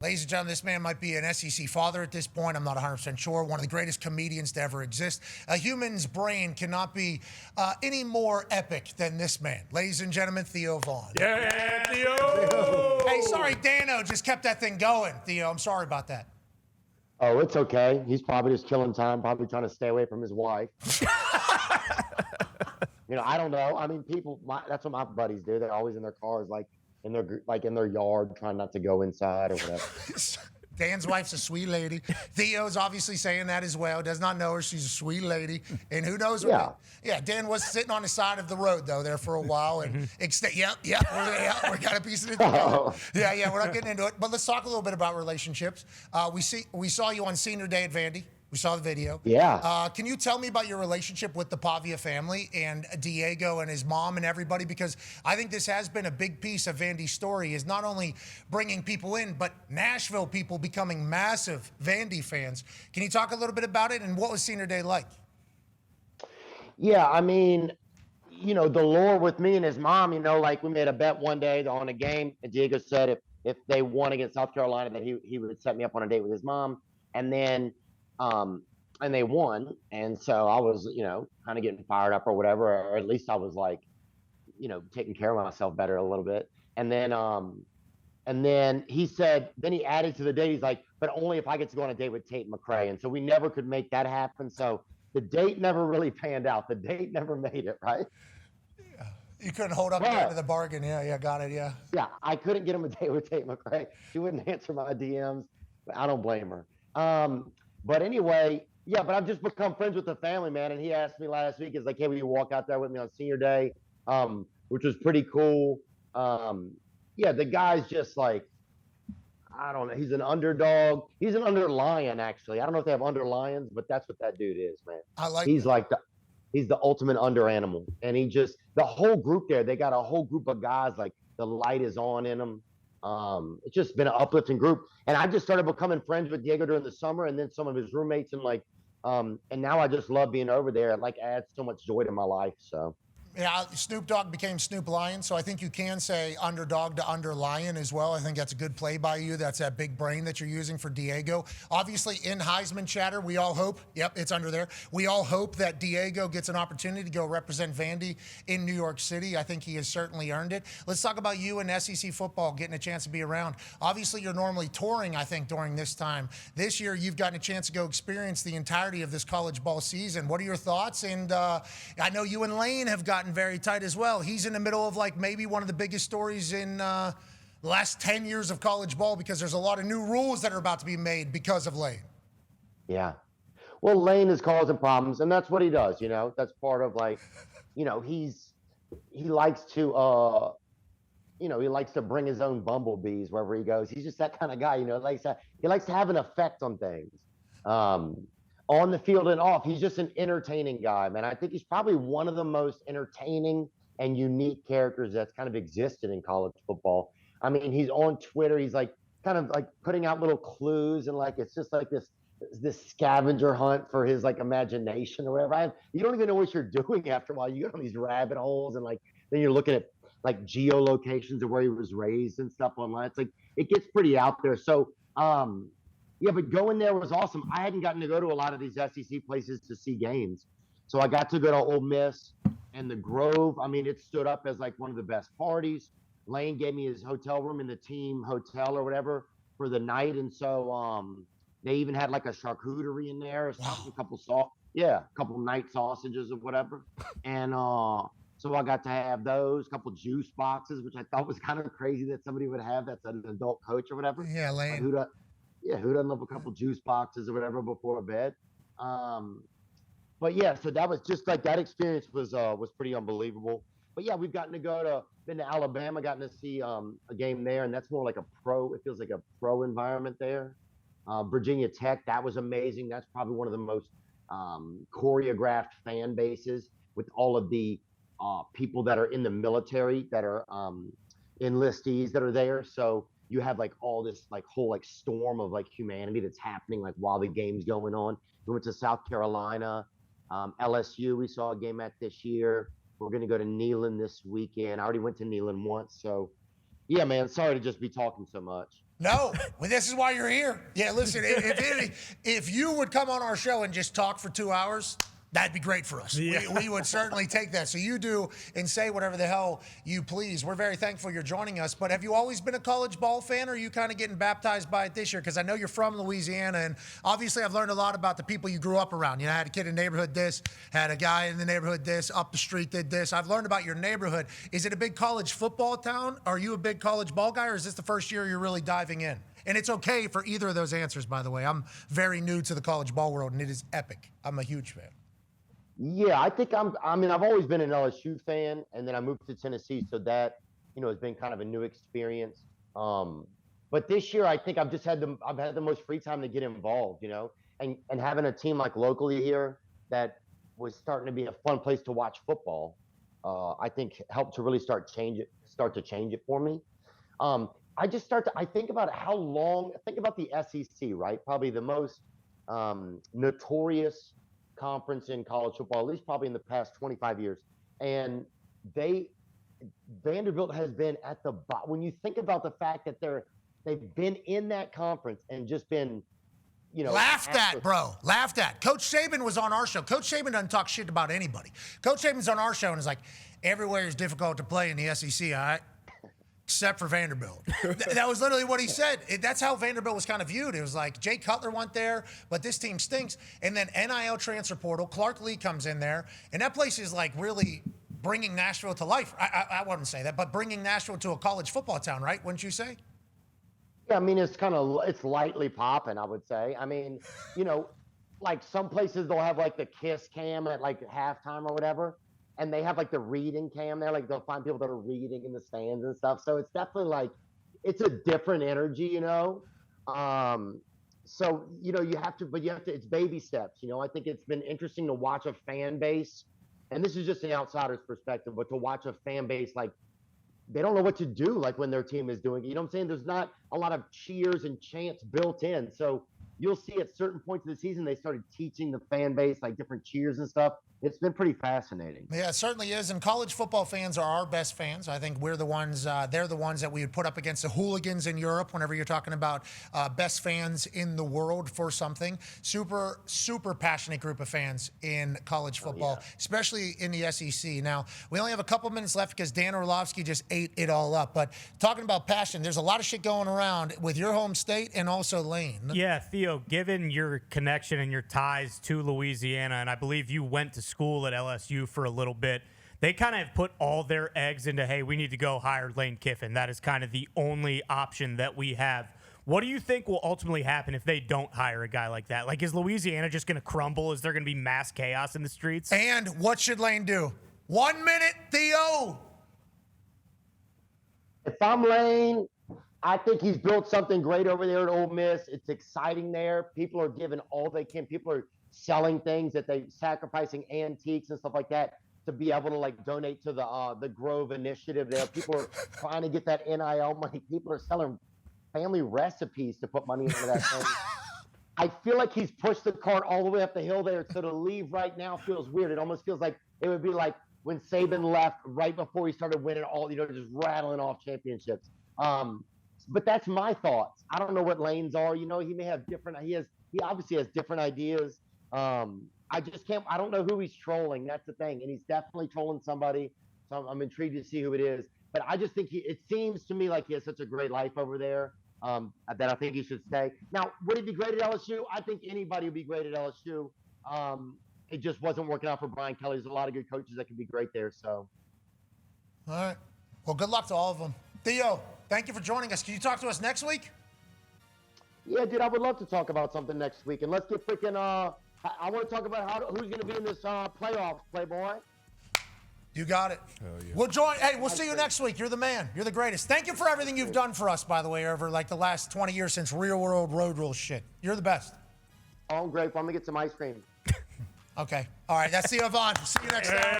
Ladies and gentlemen, this man might be an SEC father at this point. I'm not 100% sure. One of the greatest comedians to ever exist. A human's brain cannot be any more epic than this man. Ladies and gentlemen, Theo Vaughn. Yeah, Theo! Hey, sorry, Dano just kept that thing going, Theo. I'm sorry about that. Oh, it's okay. He's probably just killing time, probably trying to stay away from his wife. I don't know. I mean, that's what my buddies do. They're always in their cars, in their yard, trying not to go inside or whatever. Dan's wife's a sweet lady. Theo's obviously saying that as well. Does not know her. She's a sweet lady. And who knows what... Yeah, Dan was sitting on the side of the road, though, there for a while. And we got a piece of it together. Yeah, we're not getting into it. But let's talk a little bit about relationships. We saw you on senior day at Vandy. We saw the video. Yeah. Can you tell me about your relationship with the Pavia family and Diego and his mom and everybody? Because I think this has been a big piece of Vandy's story, is not only bringing people in, but Nashville people becoming massive Vandy fans. Can you talk a little bit about it, and what was senior day like? Yeah, I mean, the lore with me and his mom, we made a bet one day on a game, and Diego said if they won against South Carolina that he would set me up on a date with his mom. And then and they won. And so I was, kind of getting fired up or whatever, or at least I was taking care of myself better a little bit. And then he said, then he added to the date, he's like, but only if I get to go on a date with Tate McRae. And so we never could make that happen. So the date never really panned out. The date never made it, right? Yeah. You couldn't hold up the end of the bargain. Yeah, got it, yeah. Yeah, I couldn't get him a date with Tate McRae. She wouldn't answer my DMs. I don't blame her. But anyway, but I've just become friends with the family, man. And he asked me last week, he's like, hey, will you walk out there with me on senior day? Which was pretty cool. The guy's just I don't know. He's an underdog. He's an underlion, actually. I don't know if they have underlions, but that's what that dude is, man. He's the ultimate under animal. And the whole group there, they got a whole group of guys, the light is on in them. It's just been an uplifting group, and I just started becoming friends with Diego during the summer, and then some of his roommates, and now I just love being over there. It adds so much joy to my life. So yeah, Snoop Dogg became Snoop Lion, so I think you can say underdog to underlion as well. I think that's a good play by you. That's that big brain that you're using for Diego. Obviously, in Heisman chatter, we all hope, it's under there, we all hope that Diego gets an opportunity to go represent Vandy in New York City. I think he has certainly earned it. Let's talk about you and SEC football getting a chance to be around. Obviously, you're normally touring, I think, during this time. This year, you've gotten a chance to go experience the entirety of this college ball season. What are your thoughts? And I know you and Lane have gotten very tight as well. He's in the middle of maybe one of the biggest stories in the last 10 years of college ball, because there's a lot of new rules that are about to be made because of Lane. Yeah. Well, Lane is causing problems, and that's what he does. That's part of he likes to he likes to bring his own bumblebees wherever he goes. He's just that kind of guy. He likes to have an effect on things. On the field and off, he's just an entertaining guy, man. I think he's probably one of the most entertaining and unique characters that's kind of existed in college football. I mean, he's on Twitter. He's putting out little clues, and it's just this scavenger hunt for his imagination or whatever. You don't even know what you're doing after a while. You get on these rabbit holes, and then you're looking at geolocations of where he was raised and stuff online. It's it gets pretty out there. So but going there was awesome. I hadn't gotten to go to a lot of these SEC places to see games. So I got to go to Ole Miss and the Grove. I mean, it stood up as one of the best parties. Lane gave me his hotel room in the team hotel or whatever for the night. And so they even had a charcuterie in there, a couple night sausages or whatever. And so I got to have those, a couple juice boxes, which I thought was kind of crazy that somebody would have that's an adult coach or whatever. Yeah, Lane. Who doesn't love a couple juice boxes or whatever before bed? So that was just that experience was pretty unbelievable. But yeah, we've been to Alabama, gotten to see a game there, and that's more it feels like a pro environment there. Virginia Tech, that was amazing. That's probably one of the most choreographed fan bases, with all of the people that are in the military that are enlistees that are there. So you have all this whole storm of humanity that's happening while the game's going on. We went to South Carolina, LSU. We saw a game at this year. We're going to go to Neyland this weekend. I already went to Neyland once. So yeah, man, sorry to just be talking so much. No, well, this is why you're here. Yeah, listen, if you would come on our show and just talk for 2 hours, that'd be great for us. Yeah. We would certainly take that. So you do and say whatever the hell you please. We're very thankful you're joining us. But have you always been a college ball fan, or are you kind of getting baptized by it this year? Because I know you're from Louisiana, and obviously I've learned a lot about the people you grew up around. You know, I had a kid in the neighborhood this, had a guy in the neighborhood this, up the street did this. I've learned about your neighborhood. Is it a big college football town? Are you a big college ball guy, or is this the first year you're really diving in? And it's okay for either of those answers, by the way. I'm very new to the college ball world, and it is epic. I'm a huge fan. Yeah, I think I've always been an LSU fan, and then I moved to Tennessee, so that, has been kind of a new experience. But this year, I think I've had the most free time to get involved, and having a team like locally here that was starting to be a fun place to watch football, I think helped to really start to change it for me. I think about think about the SEC, right? Probably the most notorious conference in college football, at least probably in the past 25 years. And Vanderbilt has been at the bottom. When you think about the fact that they've been in that conference and just been, laughed at, bro. Laughed at. Coach Saban was on our show. Coach Saban doesn't talk shit about anybody. Coach Saban's on our show and is like, everywhere is difficult to play in the SEC, all right? Except for Vanderbilt. That was literally what he said. That's how Vanderbilt was kind of viewed. It was like, Jay Cutler went there, but this team stinks. And then NIL transfer portal, Clark Lee comes in there, and that place is like really bringing Nashville to life. I wouldn't say that, but bringing Nashville to a college football town, right? Wouldn't you say? Yeah, I mean, it's lightly popping, I would say. I mean, like some places they'll have like the kiss cam at like halftime or whatever. And they have like the reading cam there, like they'll find people that are reading in the stands and stuff. So it's definitely like, it's a different energy, So, it's baby steps, I think it's been interesting to watch a fan base, and this is just an outsider's perspective, but to watch a fan base, like, they don't know what to do, like when their team is doing it. You know what I'm saying? There's not a lot of cheers and chants built in. So you'll see at certain points of the season, they started teaching the fan base, like different cheers and stuff. It's been pretty fascinating. Yeah, it certainly is. And college football fans are our best fans. I think we're the ones, they're the ones that we would put up against the hooligans in Europe whenever you're talking about best fans in the world for something. Super, super passionate group of fans in college football, especially in the SEC. Now, we only have a couple minutes left because Dan Orlovsky just ate it all up. But talking about passion, there's a lot of shit going around with your home state and also Lane. Yeah, Theo, given your connection and your ties to Louisiana, and I believe you went to school at LSU for a little bit, they kind of have put all their eggs into, hey, we need to go hire Lane Kiffin. That is kind of the only option that we have. What do you think will ultimately happen if they don't hire a guy like that? Like, is Louisiana just going to crumble? Is there going to be mass chaos in the streets? And what should Lane do? 1 minute, Theo. If I'm Lane, I think he's built something great over there at Ole Miss. It's exciting there. People are giving all they can. People are selling things that they sacrificing antiques and stuff like that to be able to like donate to the Grove initiative there. People are trying to get that NIL money. People are selling family recipes to put money into that thing. I feel like he's pushed the cart all the way up the hill there. So to leave right now feels weird. It almost feels like it would be like when Saban left right before he started winning all, just rattling off championships. But that's my thoughts. I don't know what Lane's are. He may have he obviously has different ideas. I don't know who he's trolling. That's the thing. And he's definitely trolling somebody. So I'm intrigued to see who it is. But I just think it seems to me like he has such a great life over there that I think he should stay. Now, would he be great at LSU? I think anybody would be great at LSU. It just wasn't working out for Brian Kelly. There's a lot of good coaches that could be great there. So, all right. Well, good luck to all of them. Theo, thank you for joining us. Can you talk to us next week? Yeah, dude, I would love to talk about something next week. And let's get freaking I want to talk about who's going to be in this playoffs, Playboy. You got it. Hell yeah. We'll join. Hey, we'll see you next week. You're the man. You're the greatest. Thank you for everything you've done for us, by the way, over like the last 20 years since real world road rules shit. You're the best. Oh, I'm grateful. I'm going to get some ice cream. Okay. All right. That's Theo Vaughn. See you next time.